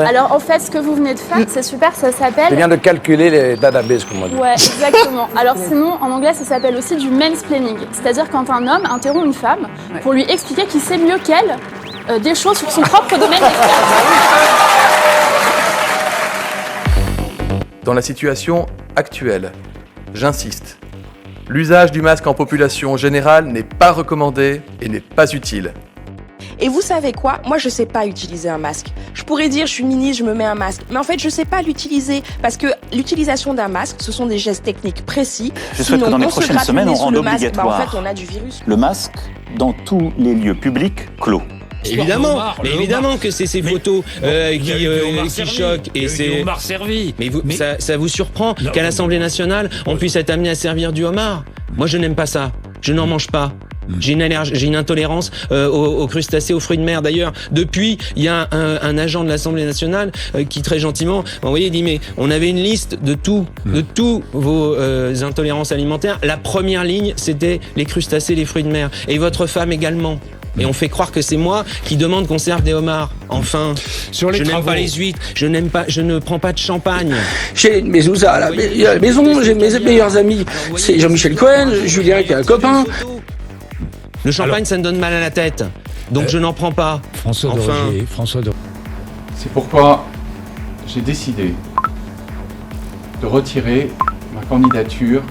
Alors en fait, ce que vous venez de faire, c'est super, ça s'appelle... Je viens de calculer les databases, comme on dit. Ouais, exactement. Alors sinon, en anglais, ça s'appelle aussi du mansplaining. C'est-à-dire quand un homme interrompt une femme pour lui expliquer qu'il sait mieux qu'elle des choses sur son propre domaine d'expertise. Dans la situation actuelle, j'insiste, l'usage du masque en population générale n'est pas recommandé et n'est pas utile. Et vous savez quoi? Moi, je sais pas utiliser un masque. Je pourrais dire, je suis ministre, je me mets un masque. Mais en fait, je sais pas l'utiliser. Parce que l'utilisation d'un masque, ce sont des gestes techniques précis. Je souhaite que dans les prochaines semaines, on rende obligatoire en fait, on a du virus. le masque dans tous les lieux publics clos. Évidemment, mais évidemment que c'est ces photos qui choquent et c'est. Mais ça vous surprend qu'à l'Assemblée nationale, on puisse être amené à servir du homard? Moi, je n'aime pas ça. Je n'en mange pas. J'ai une intolérance aux crustacés, aux fruits de mer. D'ailleurs, depuis, il y a un agent de l'Assemblée nationale qui très gentiment m'a envoyé, dit mais on avait une liste de tous vos intolérances alimentaires. La première ligne, c'était les crustacés, les fruits de mer. Et votre femme également. Et on fait croire que c'est moi qui demande qu'on serve des homards. Enfin, je n'aime pas les huîtres, je ne prends pas de champagne. J'ai mes ouzas à la maison, j'ai mes meilleurs amis, c'est Jean-Michel Cohen, Julien qui est un copain. Le champagne, ça me donne mal à la tête, donc je n'en prends pas. François de Roger. C'est pourquoi j'ai décidé de retirer ma candidature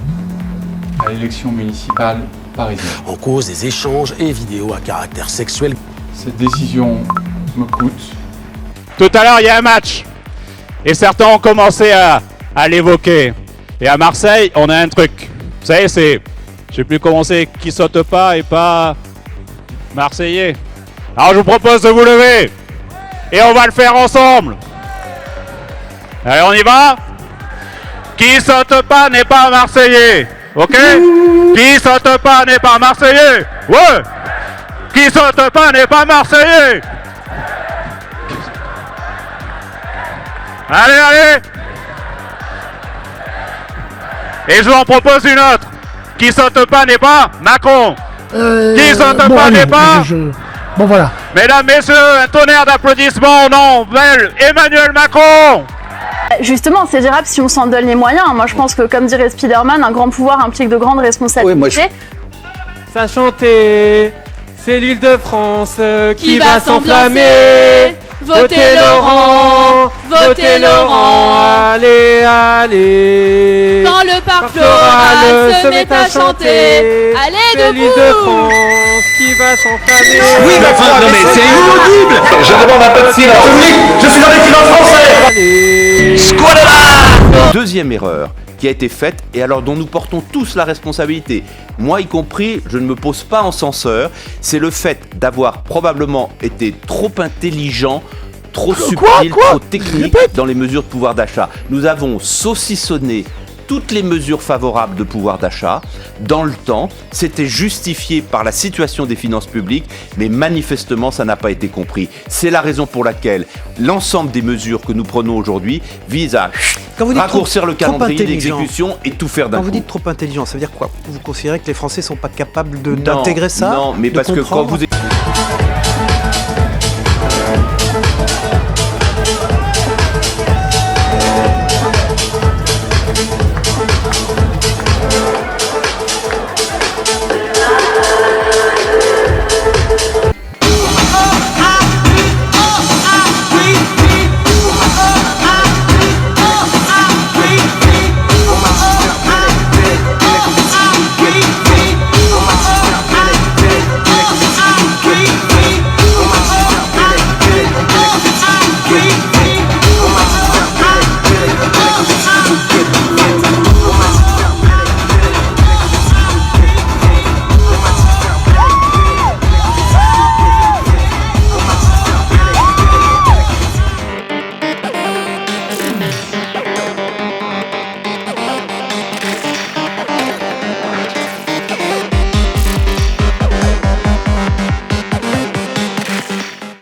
à l'élection municipale parisienne. En cause des échanges et vidéos à caractère sexuel. Cette décision me coûte. Tout à l'heure, il y a un match. Et certains ont commencé à l'évoquer. Et à Marseille, on a un truc. Vous savez, c'est... Je sais plus comment c'est, qui saute pas et pas marseillais. Alors je vous propose de vous lever. Et on va le faire ensemble. Allez, on y va. Qui saute pas n'est pas marseillais. Ok? Qui saute pas n'est pas marseillais. Ouais. Qui saute pas n'est pas marseillais. Allez, allez. Et je vous en propose une autre. Qui saute pas n'est pas Macron. Qui saute pas n'est pas... Bon voilà. Mesdames, messieurs, un tonnerre d'applaudissements au nom de Emmanuel Macron. Justement, c'est gérable si on s'en donne les moyens. Moi, je pense que, comme dirait Spider-Man, un grand pouvoir implique de grandes responsabilités. Oui, moi, Ça chantait, c'est l'Île-de-France qui va s'enflammer. Votez Laurent, votez Laurent. Allez, allez. Quand le parc floral se met à chanter, allez c'est debout. l'Île-de-France qui va s'enflammer. Oui, mais c'est inaudible. Je demande un peu de silence. Je suis dans les silences français. Deuxième erreur qui a été faite et alors dont nous portons tous la responsabilité, moi y compris, je ne me pose pas en censeur, c'est le fait d'avoir probablement été trop intelligent, trop subtil, trop technique dans les mesures de pouvoir d'achat. Nous avons saucissonné toutes les mesures favorables de pouvoir d'achat dans le temps, c'était justifié par la situation des finances publiques, mais manifestement ça n'a pas été compris. C'est la raison pour laquelle l'ensemble des mesures que nous prenons aujourd'hui visent à raccourcir le calendrier d'exécution et tout faire d'un coup. Quand vous dites trop intelligent, ça veut dire quoi? Vous considérez que les Français sont pas capables d'intégrer ça? Non, mais parce que quand vous